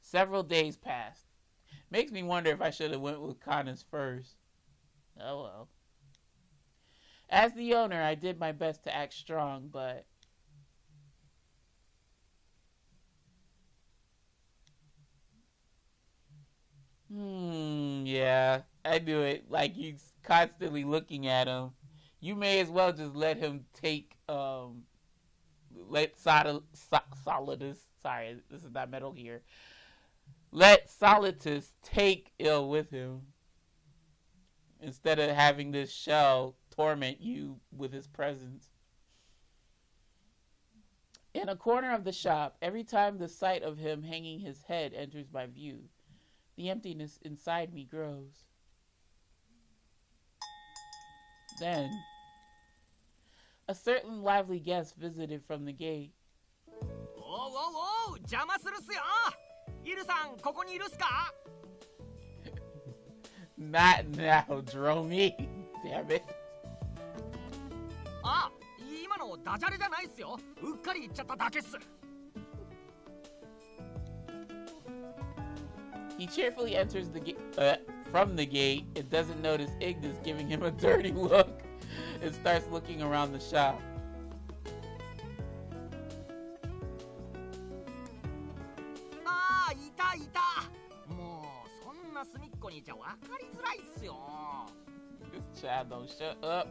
Several days passed. Makes me wonder if I should have went with Connors first. Oh well. As the owner, I did my best to act strong, but... yeah, I knew it. Like, you constantly looking at him. You may as well just let him take, let Solidus, sorry, this is not Metal Gear. Let Solidus take ill with him. Instead of having this shell torment you with his presence. In a corner of the shop, every time the sight of him hanging his head enters my view, the emptiness inside me grows. Then, a certain lively guest visited from the gate. Oh, 邪魔するっすよ。イルさん、ここにいるっすか? Not now, Dromy. Damn it. あ、今のダジャレじゃないっすよ。うっかり言っちゃっただけっす。He cheerfully enters from the gate and doesn't notice Ignis giving him a dirty look and starts looking around the shop. Ah, いたいた。もうそんな隅っこにいちゃ分かりづらいっすよ。This child don't shut up.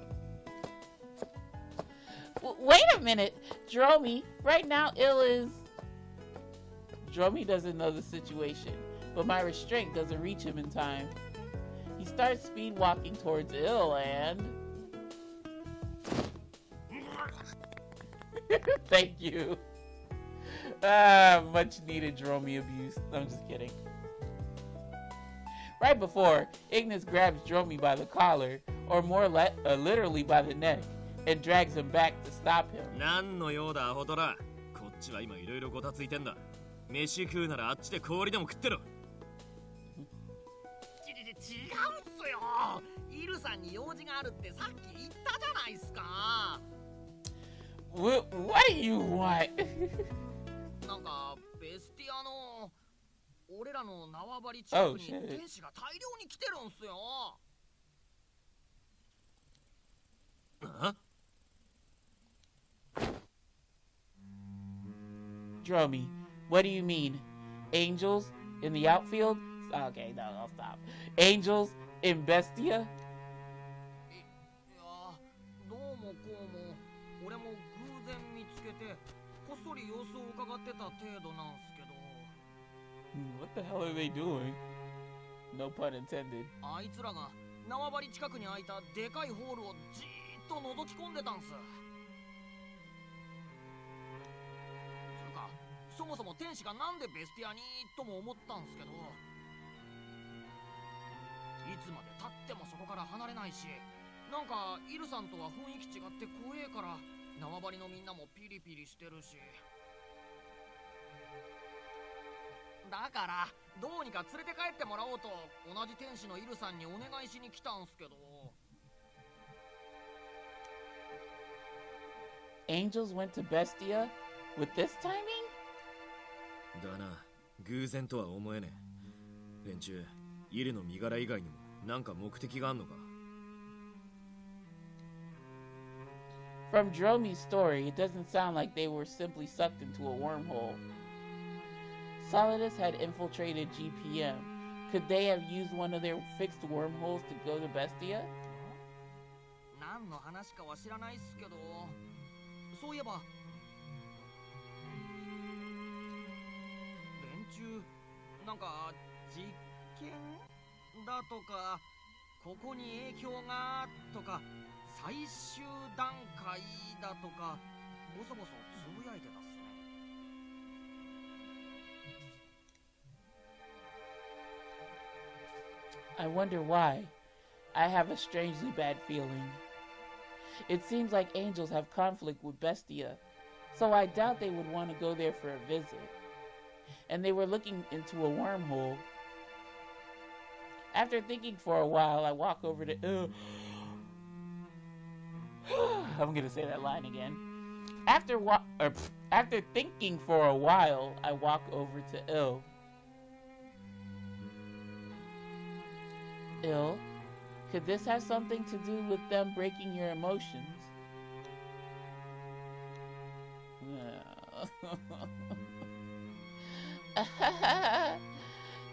Wait a minute, Dromy. Right now, Ill is... Dromy doesn't know the situation, but my restraint doesn't reach him in time. He starts speed walking towards Ill and... Thank you. Much needed Dromy abuse. I'm just kidding. Right before, Ignis grabs Dromy by the collar, or more literally by the neck, and drags him back to stop him. なんの用だアホトラ。こっちは今いろいろごたついてんだ。飯食うならあっちで氷でも食ってろ。違うっすよ。イルさんに用事があるってさっき言ったじゃないっすか。What do you want? なんかベスティアの俺らの縄張り近くに天使が大量に来てるんすよ。あDromy, what do you mean? Angels in the outfield? Okay, no, I'll stop. Angels in Bestia? いや、どうもこうも俺も偶然見つけてこっそり様子を伺ってた程度なんすけど。What the hell are they doing? No pun intended. あいつらが縄張り近くに開いたでかいホールをじーっと覗き込んでたんす。つうか、そもそも天使がなんでベスティアにとも思ったんすけど、いつまで経ってもそこから離れないし、なんかイルさんとは雰囲気違って怖えから縄張りのみんなもピリピリしてるし、だからどうにか連れて帰ってもらおうと同じ天使のイルさんにお願いしに来たんすけど。Angels went to Bestia with this timing? だな、偶然とは思えねえ。連中、イルの身柄以外にもなんか目的があんのか? From Dromy's story, it doesn't sound like they were simply sucked into a wormhole. Solidus had infiltrated GPM. Could they have used one of their fixed wormholes to go to Bestia? 何の話かは知らないっすけど、そういえば連中なんか実験だとか、ここに影響がとか、最終段階だとかボソボソつぶやいてたっすね。I wonder why. I have a strangely bad feeling. It seems like angels have conflict with Bestia, so I doubt they would want to go there for a visit. And they were looking into a wormhole. After thinking for a while, I walk over to... I'm gonna say that line again. After thinking for a while, I walk over to Il. Il, could this have something to do with them breaking your emotions?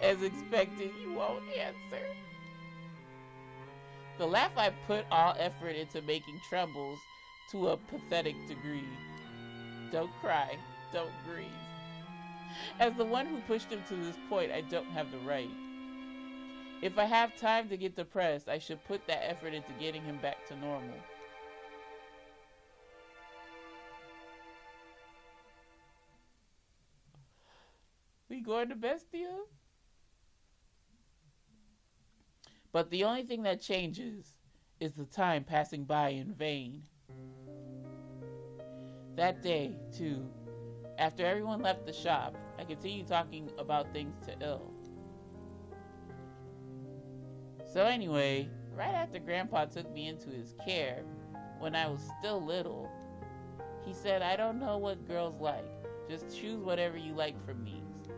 As expected, you won't answer. The laugh I put all effort into making trembles to a pathetic degree. Don't cry, don't grieve. As the one who pushed him to this point, I don't have the right. If I have time to get depressed, I should put that effort into getting him back to normal. We going to Bestia? But the only thing that changes is the time passing by in vain. That day, too, after everyone left the shop, I continued talking about things to Il. So anyway, right after Grandpa took me into his care, when I was still little, he said, I don't know what girls like. Just choose whatever you like from these.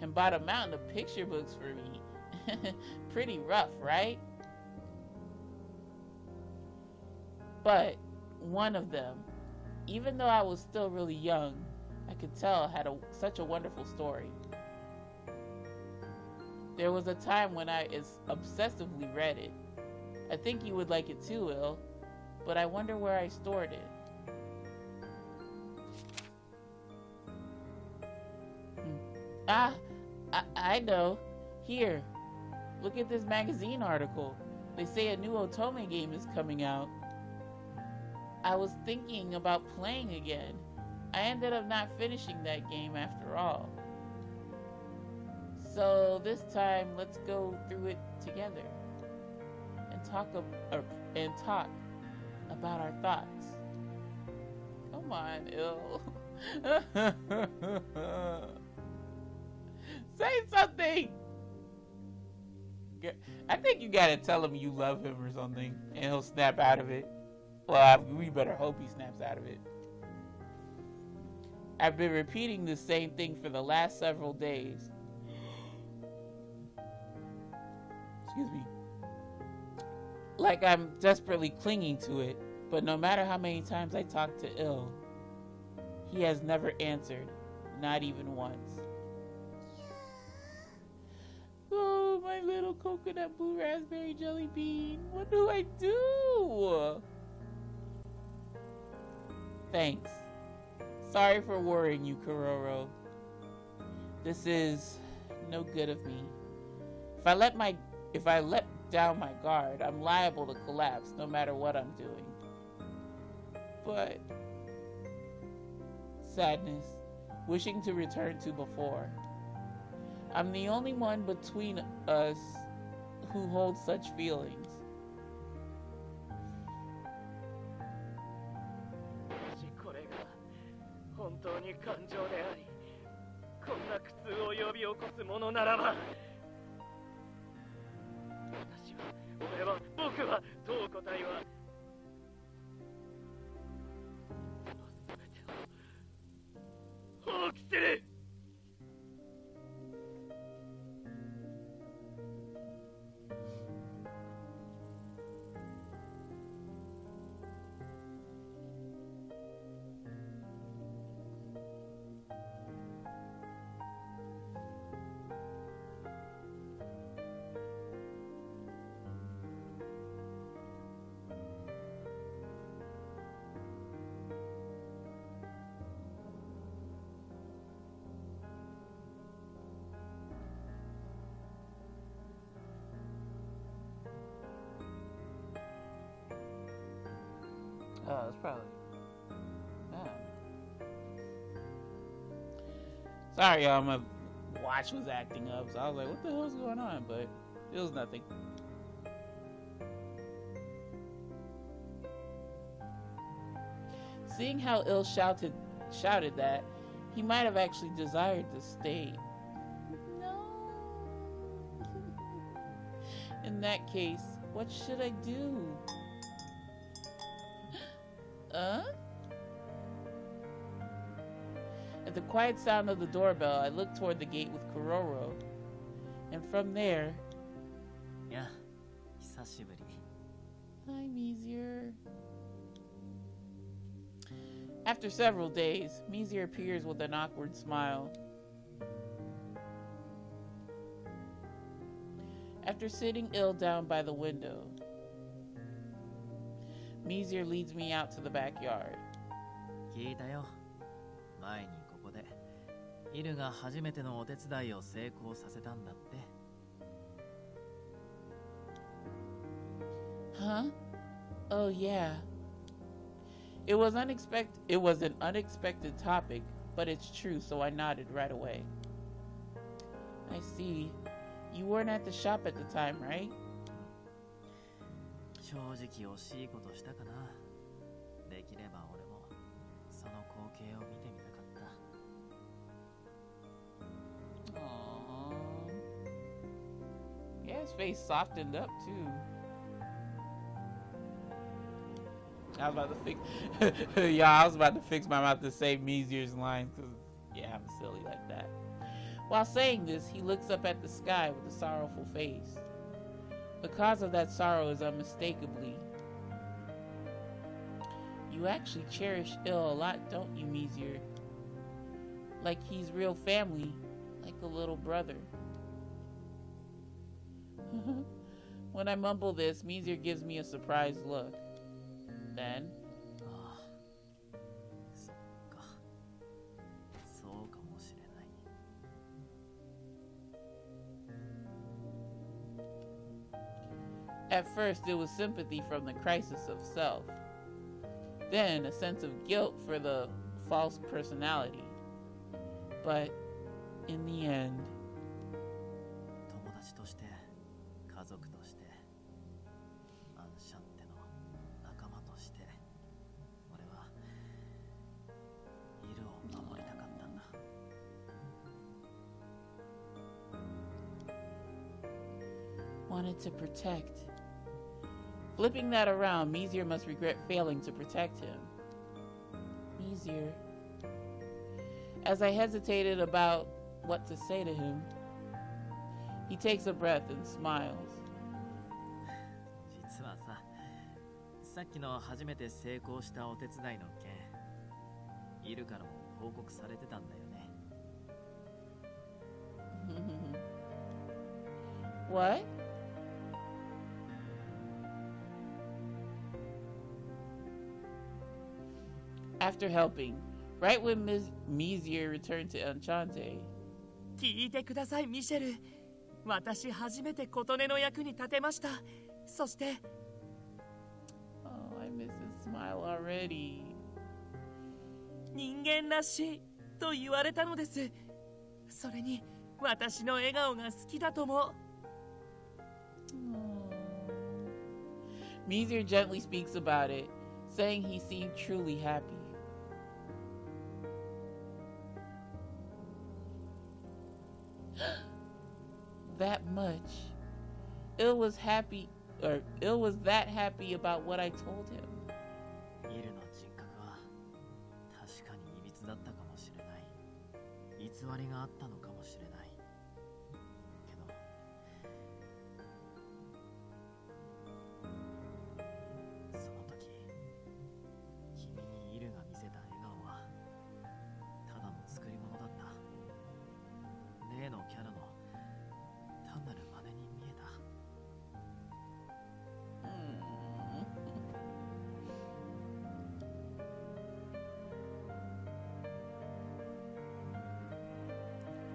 And bought a mountain of picture books for me. Pretty rough, right? But one of them, even though I was still really young, I could tell had such a wonderful story. There was a time when I obsessively read it. I think you would like it too, Il, but I wonder where I stored it. I know. Here, look at this magazine article. They say a new Otome game is coming out. I was thinking about playing again. I ended up not finishing that game after all. So this time, let's go through it together and talk about our thoughts. Come on, Il. Say something. I think you gotta tell him you love him or something, and he'll snap out of it. Well, we better hope he snaps out of it. I've been repeating the same thing for the last several days. Excuse me. Like I'm desperately clinging to it, but no matter how many times I talk to Il, he has never answered, not even once. Oh, my little coconut blue raspberry jelly bean. What do I do? Thanks. Sorry for worrying you, Kororo. This is no good of me. If I let down my guard, I'm liable to collapse no matter what I'm doing. But sadness, wishing to return to before. I'm the only one between us who holds such feelings. Oh, it's probably... Sorry, y'all, my watch was acting up, so I was like, what the hell's going on? But it was nothing. Seeing how Il shouted that, he might have actually desired to stay. No. In that case, what should I do? At the quiet sound of the doorbell, I looked toward the gate with Kororo. And from there... Yeah, 久しぶり. Hi, Mizir. After several days, Mizir appears with an awkward smile. After sitting ill down by the window, Mizir leads me out to the backyard. 聞いたよ。前にここでイルが初めてのお手伝いを成功させたんだって。Huh? Oh yeah. It was an unexpected topic, but it's true, so I nodded right away. I see. You weren't at the shop at the time, right? 正直惜しいことしたかな。できれば俺もその光景を見てみたかった。Aww. Yeah, his face softened up too. I was about to fix I was about to fix my mouth to say Mizir's lines because yeah, I'm silly like that. While saying this, he looks up at the sky with a sorrowful face. The cause of that sorrow is unmistakably. You actually cherish Il a lot, don't you, Mizir? Like he's real family, like a little brother. When I mumble this, Mizir gives me a surprised look. Then, at first it was sympathy from the crisis of self, then a sense of guilt for the false personality, but in the end, 友達として家族としてアンシャンテの仲間として俺はイルを守りたかったんだ。wanted to protect. Flipping that around, Mizir must regret failing to protect him. Mizir. As I hesitated about what to say to him, he takes a breath and smiles. 実はさ、さっきの初めて成功したお手伝いの件、イルからも報告されてたんだよね。What? After helping, right when Mizir returned to Enchante. 聞いてください、ミシェル。私初めて琴音の役に立てました。そして、Oh, I miss his smile already. 人間らしいと言われたのです。それに、私の笑顔が好きだとも。Mizir gently speaks about it, saying he seemed truly happy. That much. Il was that happy about what I told him. イルの人格は確かにいびつだったかもしれない。偽りがあったのかもしれない。けど、その時、君にイルが見せた笑顔はただの作り物だった。例のキャラの単なる真似に見えた。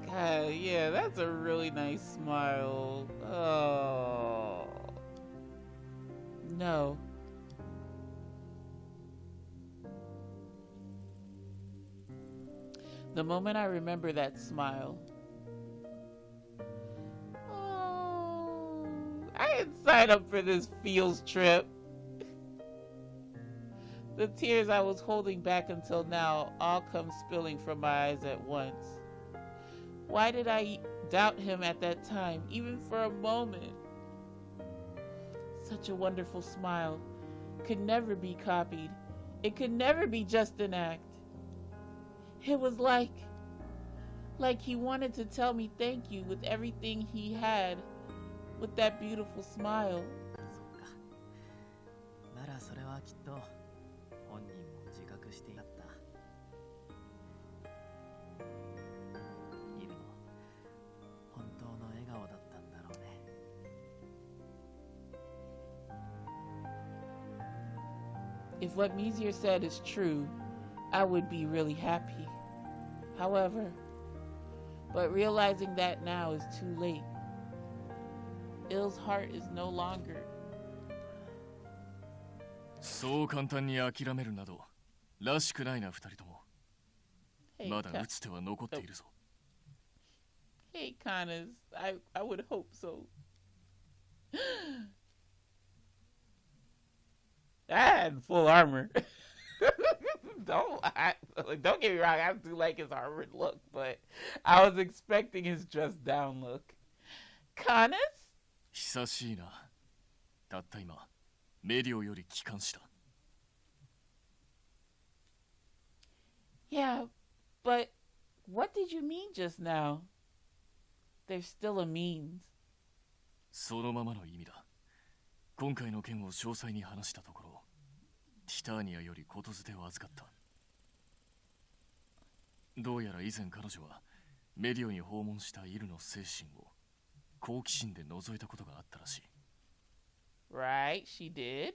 God, yeah, that's a really nice smile. Oh. No. The moment I remember that smile. Oh, I didn't sign up for this feels trip. The tears I was holding back until now all come spilling from my eyes at once. Why did I doubt him at that time, even for a moment? Such a wonderful smile could never be copied. It could never be just an act. It was like Like he wanted to tell me thank you with everything he had, with that beautiful smile. そっか。ならそれはきっと本人も自覚してやった。イルの本当の笑顔だったんだろうね。If what Mizir said is true, I would be really happy. However, but realizing that now is too late. Ill's heart is no longer. そう簡単に諦めるなどらしくないな、二人とも。Hey, まだ打つ手は残っているぞ。Hey, Connors, I would hope so. And full armor. Don't get me wrong, I do like his armored look, but I was expecting his dressed down look. Connors? 久しいな。たった今、メディオより帰還した。Yeah, but what did you mean just now? There's still a means. そのままの意味だ。今回の件を詳細に話したところ、ティターニアよりことづてを預かった。どうやら以前彼女はメディオに訪問したイルの精神を好奇心で覗いたことがあったらしい。Right, she did.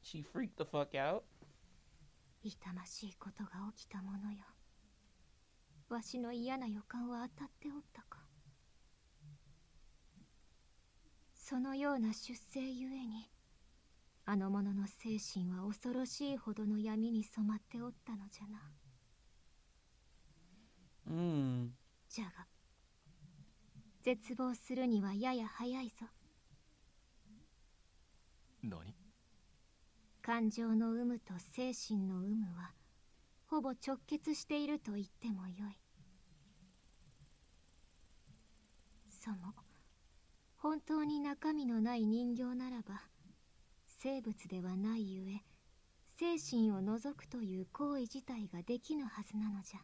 She freaked the fuck out. 痛ましいことが起きたものよ。わしの嫌な予感は当たっておったか。そのような出世ゆえに、あの者の精神は恐ろしいほどの闇に染まっておったのじゃな。じゃが、絶望するにはやや早いぞ。何？感情の有無と精神の有無はほぼ直結していると言ってもよい。その本当に中身のない人形ならば生物ではないゆえ精神を除くという行為自体ができぬはずなのじゃ。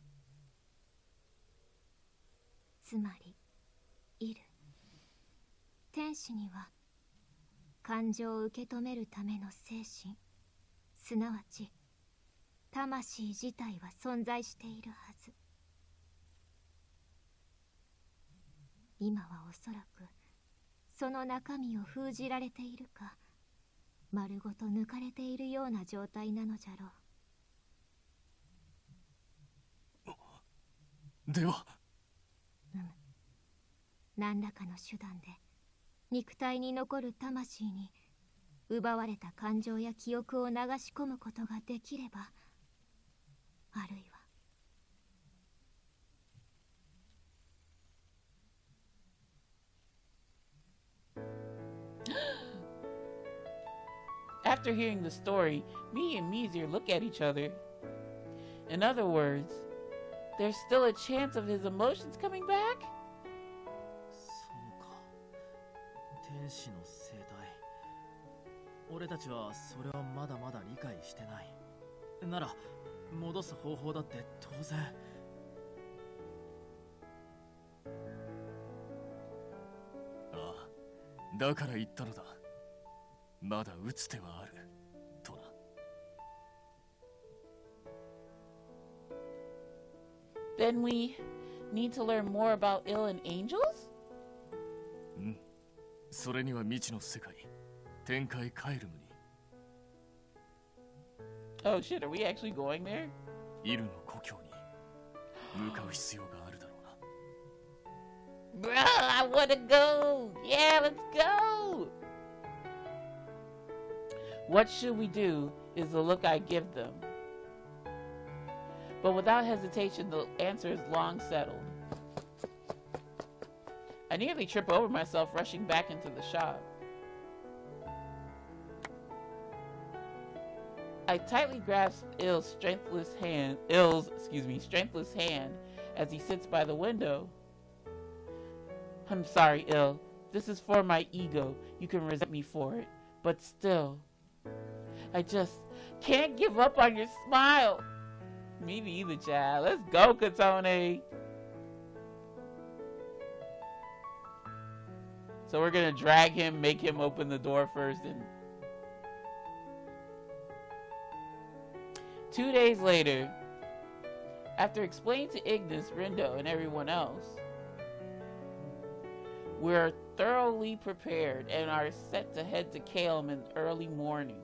つまりいる天使には感情を受け止めるための精神、すなわち魂自体は存在しているはず。今はおそらくその中身を封じられているか丸ごと抜かれているような状態なのじゃろう。では、何らかの手段で肉体に残る魂に奪われた感情や記憶を流し込むことができれば、あるいはAfter hearing the story, me and Mizir look at each other. In other words, there's still a chance of his emotions coming back? そうか。天使の生態。俺たちはそれをまだまだ理解してない。なら、戻す方法だって当然。ああ、だから言ったのだ。まだ打つ手はあるとな。Then we need to learn more about ill and angels? うん。それには未知の世界、天界カエルムに。Oh shit, are we actually going there? イルの故郷に向かう必要があるだろうな。Bro, I wanna go! Yeah, let's go! What should we do is the look I give them. But without hesitation, the answer is long settled. I nearly trip over myself rushing back into the shop. I tightly grasp Ill's strengthless hand as he sits by the window. I'm sorry, Ill. This is for my ego. You can resent me for it. But still, I just can't give up on your smile. Me neither, child. Let's go, Katone. So we're gonna drag him, make him open the door first, and 2 days later, after explaining to Ignis, Rindo, and everyone else, we're thoroughly prepared and are set to head to Kalem in early morning.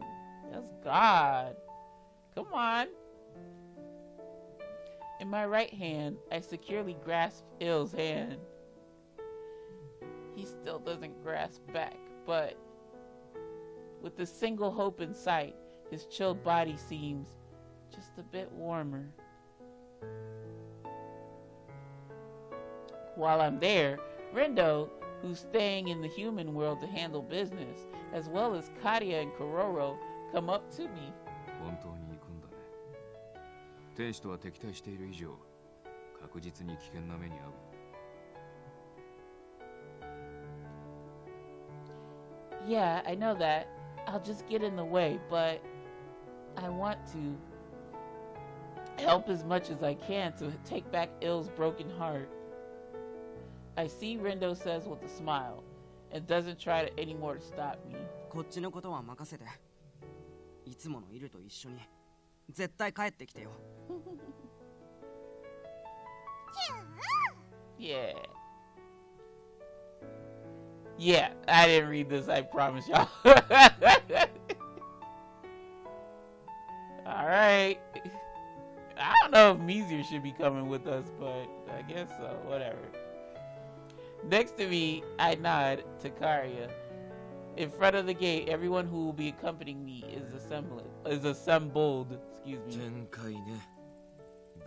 That's God. Come on. In my right hand, I securely grasp Ill's hand. He still doesn't grasp back, but with the single hope in sight, his chilled body seems just a bit warmer. While I'm there, Rindo, who's staying in the human world to handle business, as well as Kadia and Kororo, come up to me. 本当に行くんだね。天使とは敵対している以上、確実に危険な目に遭う。Yeah, I know that. I'll just get in the way, but I want to help as much as I can to take back Ill's broken heart. I see Rindo says with a smile and doesn't try to anymore to stop me. こっちのことは任せて。いつものイルと一緒に絶対帰ってきてよ。Yeah. Yeah, I didn't read this, I promise y'all. Alright. I don't know if Mizir should be coming with us, but I guess so, whatever. Next to me, I nod to Karia. In front of the gate, everyone who will be accompanying me is assembled. Excuse me. 前回ね。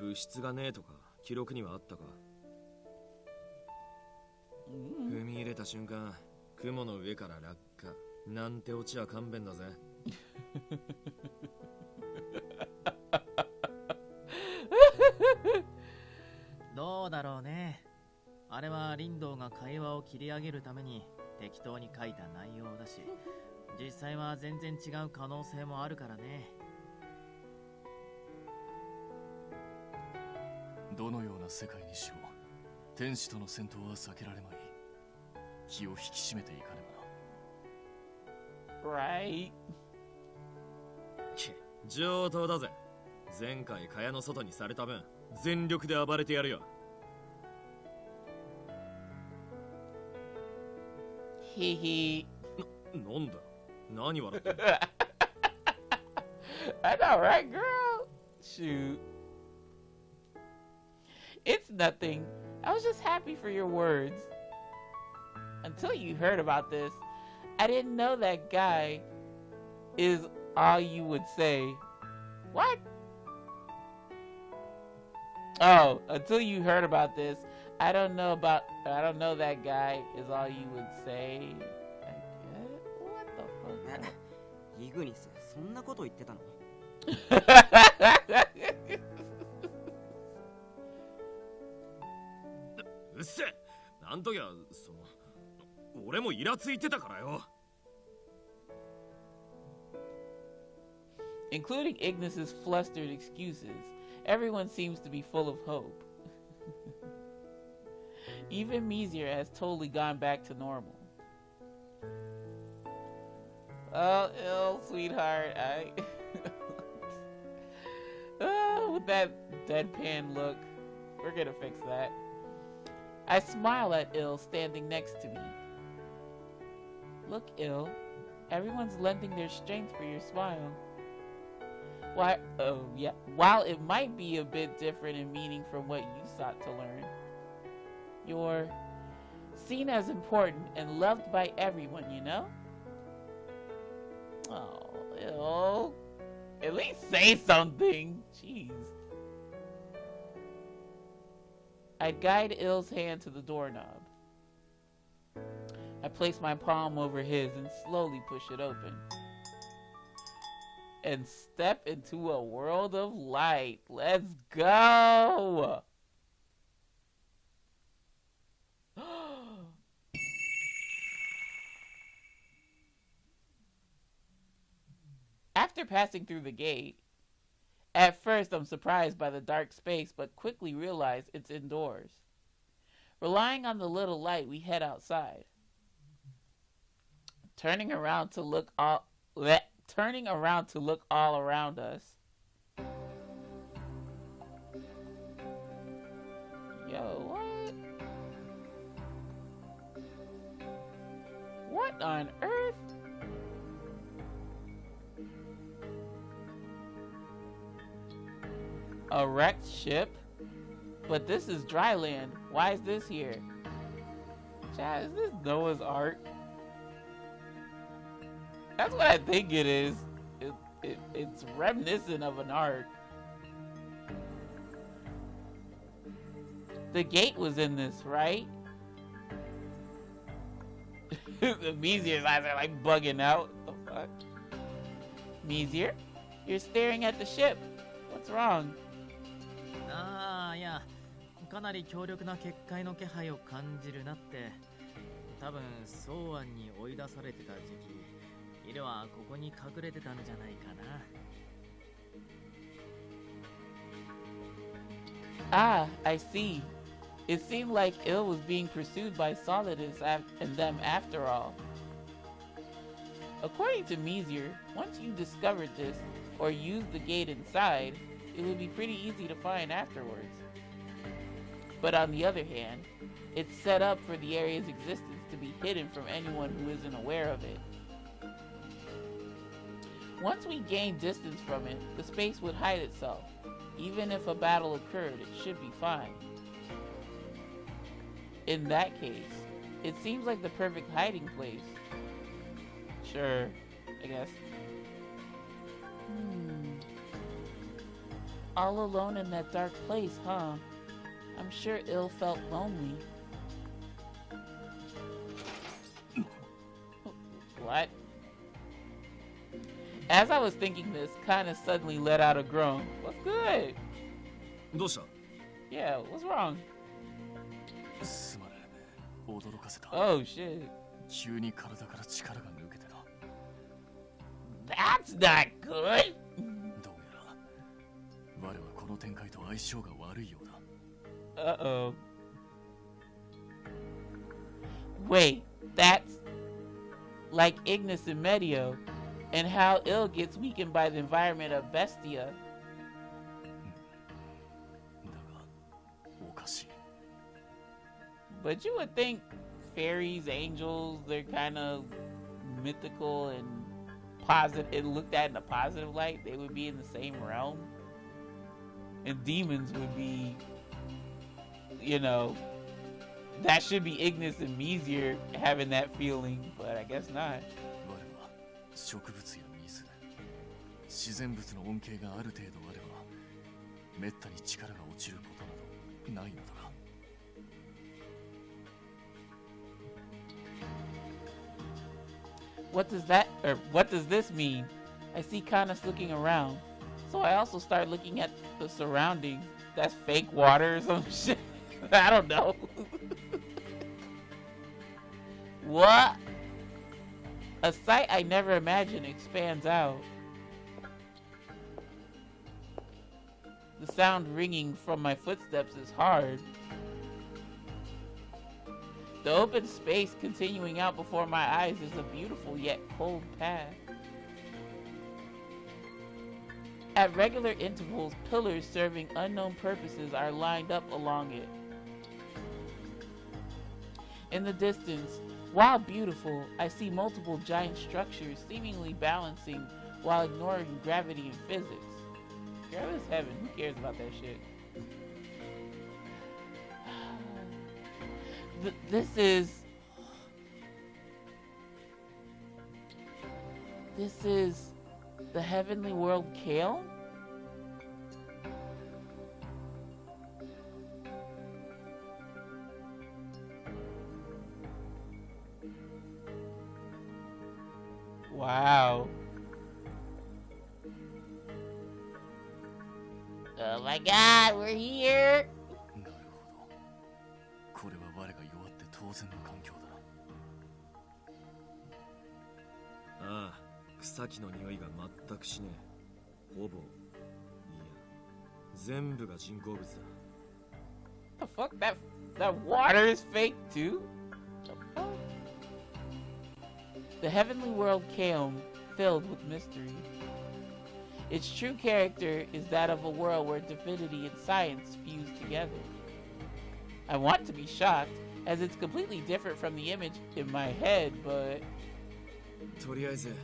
物質がねえとか記録にはあったか。踏み入れた瞬間、雲の上から落下。なんてオチは勘弁だぜ。どうだろうね。あれは林道が会話を切り上げるために適当に書いた内容だし、実際は全然違う可能性もあるからね。どのような世界にしろ、天使との戦闘は避けられまい。気を引き締めていかねばな。Right. 上等だぜ。前回蚊帳の外にされた分、全力で暴れてやるよ。Hee hee. なんだ。何笑ってんの。I know, right, girl? Shoot. It's nothing. I was just happy for your words. Until you heard about this, I didn't know that guy is all you would say. What? Oh, until you heard about this, I don't know that guy is all you would say. I guess. What the fuck? イグニス、そんなこと言ってたの？うっせ。なんときゃ俺もイラついてたからよ。Including Ignis's flustered excuses, everyone seems to be full of hope. Even Mizir has totally gone back to normal. Oh, ill, sweetheart, with that deadpan look, we're gonna fix that. I smile at Ill standing next to me. Look, Ill, everyone's lending their strength for your smile. Why? Oh, yeah. While it might be a bit different in meaning from what you sought to learn, you're seen as important and loved by everyone, you know? Oh, Ill. At least say something. Jeez. I guide Ill's hand to the doorknob. I place my palm over his and slowly push it open. And step into a world of light. Let's go! After passing through the gate, At first, I'm surprised by the dark space, but quickly realize it's indoors. Relying on the little light, we head outside. Turning around to look all around us. Yo, what? What on earth? A wrecked ship? But this is dry land. Why is this here? Chad, is this Noah's Ark? That's what I think it is. It's reminiscent of an ark. The gate was in this, right? The Measier's eyes are like bugging out. What the fuck? Measier? You're staring at the ship. What's wrong? ああ、いや、かなり強力な結界の気配を感じるなって。多分、草案に追い出されてた時期、イルはここに隠れてたんじゃないかな。Ah, I see. It seemed like Il was being pursued by Solidus and them after all. According to Measier, once you discovered this, or used the gate inside, it would be pretty easy to find afterwards. But on the other hand, it's set up for the area's existence to be hidden from anyone who isn't aware of it. Once we gain distance from it, the space would hide itself. Even if a battle occurred, it should be fine. In that case, it seems like the perfect hiding place. Sure, I guess. All alone in that dark place, huh? I'm sure Il felt lonely. What? As I was thinking this, kinda suddenly let out a groan. What's good? どうした? Yeah, what's wrong? すまねえ、驚かせた。Oh shit. 急に体から力が抜けてな。That's not good! どうやら、我はこの展開と相性が悪いようだ。Uh-oh. Wait, that's like Ignis and Medio, and how Il gets weakened by the environment of Bestia. だが、おかしい。But you would think fairies, angels, they're kind of mythical and positive, and looked at in a positive light, they would be in the same realm. And demons would be, you know, that should be Ignis and Measier having that feeling, but I guess not. 我は植物や水、自然物の恩恵がある程度あれば、めったに力が落ちることなどないのだが。What does this mean? I see Canis looking around, so I also start looking at the surroundings. That's fake water or some shit. I don't know. What? A sight I never imagined expands out. The sound ringing from my footsteps is hard. The open space continuing out before my eyes is a beautiful yet cold path. At regular intervals, pillars serving unknown purposes are lined up along it. In the distance, while beautiful, I see multiple giant structures seemingly balancing while ignoring gravity and physics. Girl, it's heaven. Who cares about that shit? This is the heavenly world Kale? Wow. Oh my god, we're here! なるほど。これは我が弱って当然の環境だ。ああ、草木の匂いが全くしねえ。ほぼ、い全部が人工物だ。 The fuck? That water is fake too? The fuck? The heavenly world came filled with mystery. Its true character is that of a world where divinity and science fuse together. I want to be shocked, as it's completely different from the image in my head, but... とりあえず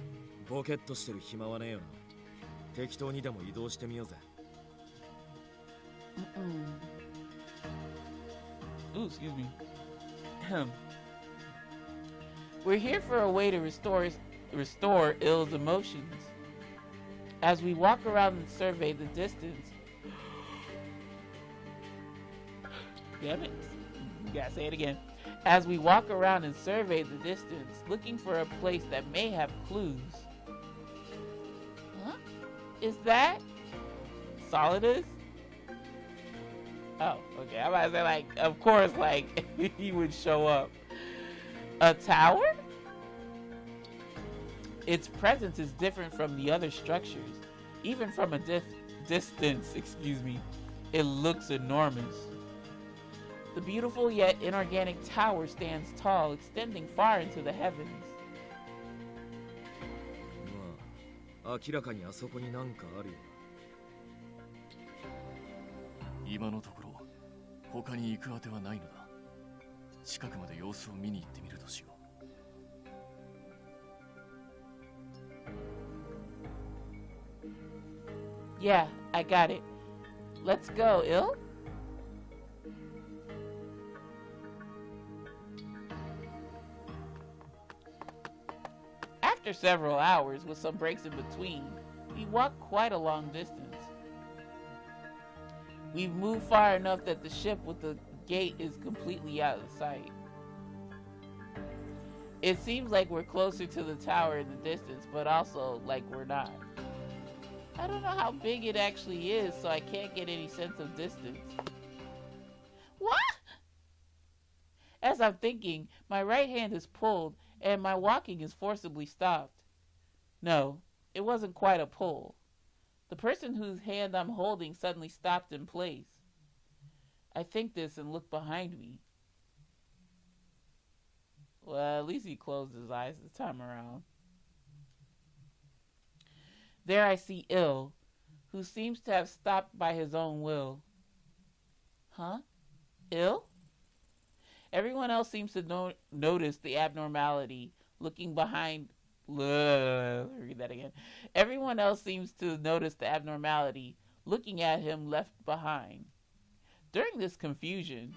ボケっとしてる暇はねえよな。適当にでも移動してみようぜ。Ooh, excuse me. We're here for a way to restore Ill's emotions. As we walk around and survey the distance... Damn it. You gotta say it again. As we walk around and survey the distance, looking for a place that may have clues. Huh? Is that Solidus? Oh, okay. I'm about to say, like, of course, like, he would show up. A tower? Its presence is different from the other structures. Even from a distance, excuse me, it looks enormous. The beautiful yet inorganic tower stands tall, extending far into the heavens. まあ、明らかにあそこになんかあるよ。今のところ他に行くあてはないのだ。近くまで様子を見に行ってみるとしよう。 Yeah, I got it. Let's go, Ill. After several hours, with some breaks in between, we walk quite a long distance. We've moved far enough that the ship with the gate is completely out of sight. It seems like we're closer to the tower in the distance, but also like we're not. I don't know how big it actually is, so I can't get any sense of distance. What? As I'm thinking, my right hand is pulled, and my walking is forcibly stopped. No, it wasn't quite a pull. The person whose hand I'm holding suddenly stopped in place. I think this and look behind me. Well, at least he closed his eyes this time around. There I see Ill, who seems to have stopped by his own will. Huh? Ill? Everyone else seems to notice the abnormality, looking behind... Read that again. Everyone else seems to notice the abnormality, looking at him left behind. During this confusion...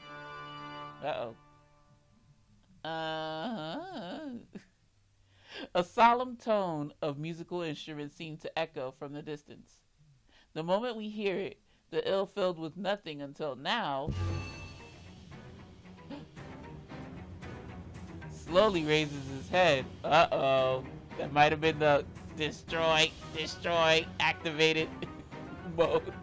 A solemn tone of musical instruments seemed to echo from the distance. The moment we hear it, the Ill filled with nothing until now, slowly raises his head. Uh-oh. That might have been the destroy, activated mode.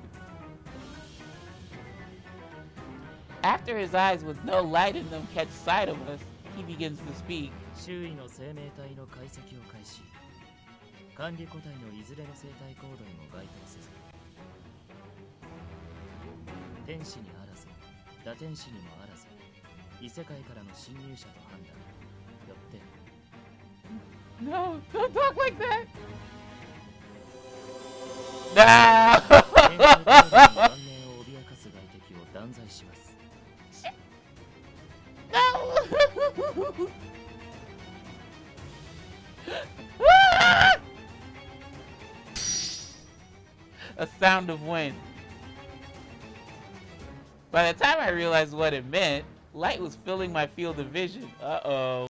After his eyes with no light in them catch sight of us, he begins to speak. 周囲の生命体の解析を開始。管理個体のいずれの生体コードにも該当せず、天使にあらず、打天使にもあらず、異世界からの侵入者と判断。よって、No, don't talk like that! No! 天体コードの万年を脅かす外敵を断罪します。No! A sound of wind. By the time I realized what it meant, light was filling my field of vision. Uh-oh.